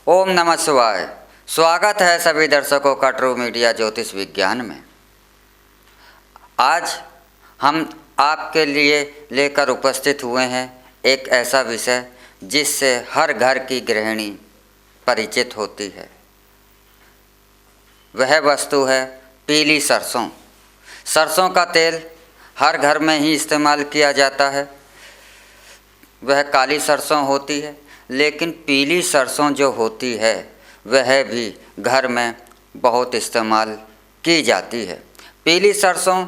ओम नमः शिवाय। स्वागत है सभी दर्शकों का ट्रू मीडिया ज्योतिष विज्ञान में। आज हम आपके लिए लेकर उपस्थित हुए हैं एक ऐसा विषय जिससे हर घर की गृहिणी परिचित होती है। वह वस्तु है पीली सरसों। सरसों का तेल हर घर में ही इस्तेमाल किया जाता है। वह काली सरसों होती है, लेकिन पीली सरसों जो होती है वह भी घर में बहुत इस्तेमाल की जाती है। पीली सरसों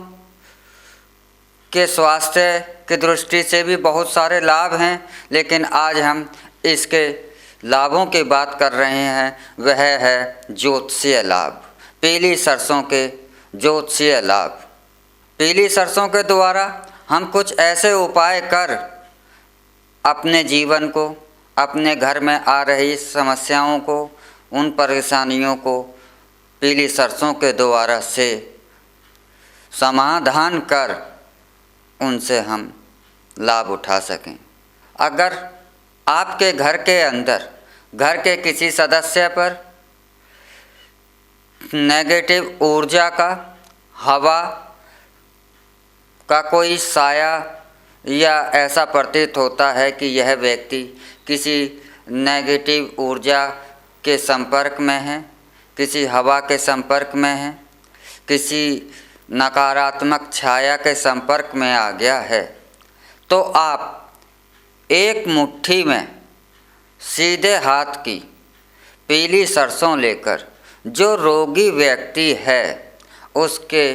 के स्वास्थ्य की दृष्टि से भी बहुत सारे लाभ हैं, लेकिन आज हम इसके लाभों की बात कर रहे हैं। वह है ज्योतिषीय लाभ। पीली सरसों के ज्योतिषीय लाभ। पीली सरसों के द्वारा हम कुछ ऐसे उपाय कर अपने जीवन को, अपने घर में आ रही समस्याओं को, उन परेशानियों को पीली सरसों के द्वारा से समाधान कर उनसे हम लाभ उठा सकें। अगर आपके घर के अंदर घर के किसी सदस्य पर नेगेटिव ऊर्जा का, हवा का कोई साया या ऐसा प्रतीत होता है कि यह व्यक्ति किसी नेगेटिव ऊर्जा के संपर्क में है, किसी हवा के संपर्क में है, किसी नकारात्मक छाया के संपर्क में आ गया है, तो आप एक मुट्ठी में सीधे हाथ की पीली सरसों लेकर जो रोगी व्यक्ति है उसके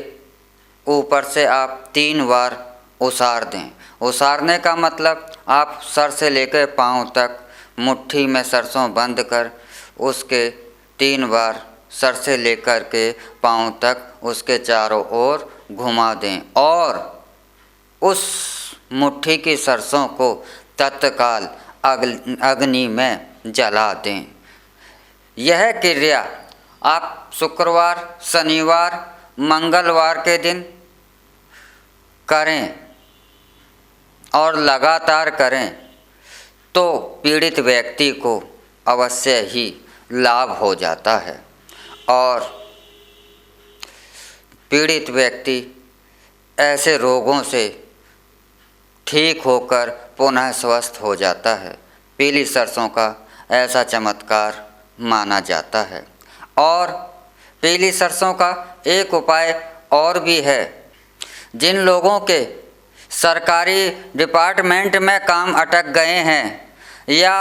ऊपर से आप 3 बार उसार दें। उसारने का मतलब आप सर से लेकर पाँव तक मुट्ठी में सरसों बंद कर उसके 3 बार सर से लेकर के पाँव तक उसके चारों ओर घुमा दें और उस मुट्ठी की सरसों को तत्काल अग्नि में जला दें। यह क्रिया आप शुक्रवार, शनिवार, मंगलवार के दिन करें और लगातार करें तो पीड़ित व्यक्ति को अवश्य ही लाभ हो जाता है और पीड़ित व्यक्ति ऐसे रोगों से ठीक होकर पुनः स्वस्थ हो जाता है। पीली सरसों का ऐसा चमत्कार माना जाता है। और पीली सरसों का एक उपाय और भी है। जिन लोगों के सरकारी डिपार्टमेंट में काम अटक गए हैं या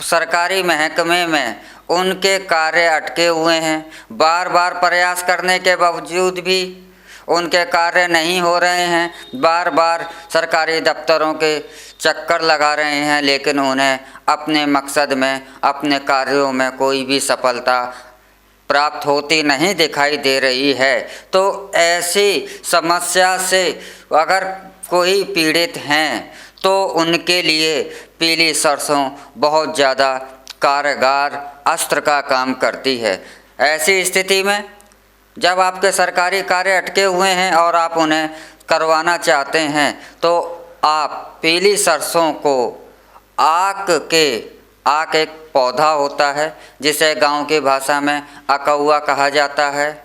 सरकारी महकमे में उनके कार्य अटके हुए हैं, बार बार प्रयास करने के बावजूद भी उनके कार्य नहीं हो रहे हैं, बार बार सरकारी दफ्तरों के चक्कर लगा रहे हैं, लेकिन उन्हें अपने मकसद में, अपने कार्यों में कोई भी सफलता प्राप्त होती नहीं दिखाई दे रही है, तो ऐसी समस्या से अगर कोई पीड़ित हैं तो उनके लिए पीली सरसों बहुत ज़्यादा कारगर अस्त्र का काम करती है। ऐसी स्थिति में जब आपके सरकारी कार्य अटके हुए हैं और आप उन्हें करवाना चाहते हैं तो आप पीली सरसों को आक एक पौधा होता है जिसे गांव की भाषा में अकौआ कहा जाता है,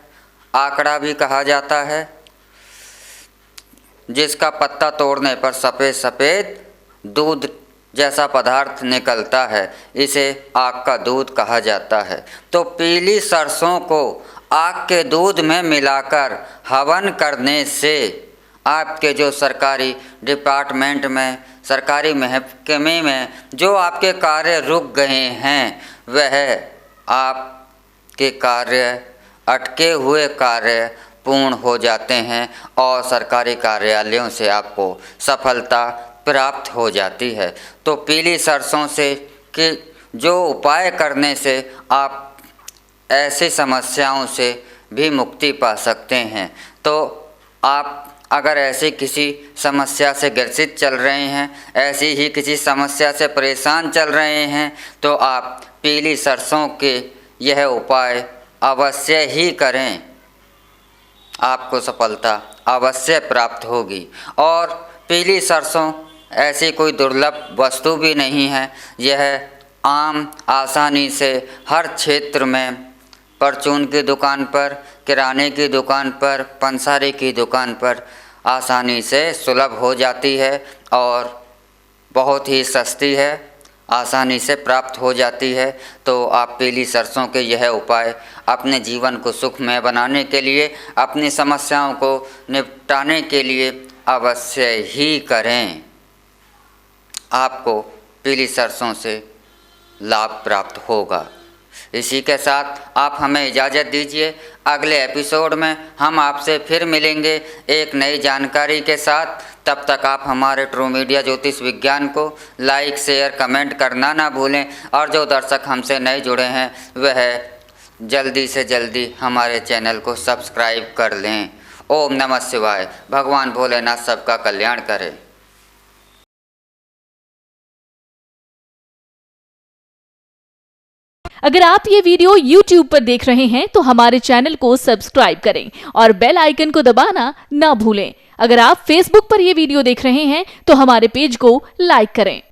आकड़ा भी कहा जाता है, जिसका पत्ता तोड़ने पर सफ़ेद सफ़ेद दूध जैसा पदार्थ निकलता है, इसे आक का दूध कहा जाता है। तो पीली सरसों को आक के दूध में मिलाकर हवन करने से आपके जो सरकारी डिपार्टमेंट में, सरकारी महकमे में जो आपके कार्य रुक गए हैं, वह आपके कार्य, अटके हुए कार्य पूर्ण हो जाते हैं और सरकारी कार्यालयों से आपको सफलता प्राप्त हो जाती है। तो पीली सरसों से कि जो उपाय करने से आप ऐसी समस्याओं से भी मुक्ति पा सकते हैं। तो आप अगर ऐसी किसी समस्या से ग्रसित चल रहे हैं, ऐसी ही किसी समस्या से परेशान चल रहे हैं, तो आप पीली सरसों के यह उपाय अवश्य ही करें, आपको सफलता अवश्य प्राप्त होगी। और पीली सरसों ऐसी कोई दुर्लभ वस्तु भी नहीं है, यह आम आसानी से हर क्षेत्र में परचून की दुकान पर, किराने की दुकान पर, पंसारी की दुकान पर आसानी से सुलभ हो जाती है और बहुत ही सस्ती है, आसानी से प्राप्त हो जाती है। तो आप पीली सरसों के यह उपाय अपने जीवन को सुखमय बनाने के लिए, अपनी समस्याओं को निपटाने के लिए अवश्य ही करें। आपको पीली सरसों से लाभ प्राप्त होगा। इसी के साथ आप हमें इजाज़त दीजिए। अगले एपिसोड में हम आपसे फिर मिलेंगे एक नई जानकारी के साथ। तब तक आप हमारे ट्रू मीडिया ज्योतिष विज्ञान को लाइक, शेयर, कमेंट करना ना भूलें। और जो दर्शक हमसे नए जुड़े हैं वह जल्दी से जल्दी हमारे चैनल को सब्सक्राइब कर लें। ओम नमः शिवाय। भगवान भोलेनाथ सबका कल्याण करे। अगर आप ये वीडियो YouTube पर देख रहे हैं तो हमारे चैनल को सब्सक्राइब करें और बेल आइकन को दबाना ना भूलें। अगर आप Facebook पर ये वीडियो देख रहे हैं तो हमारे पेज को लाइक करें।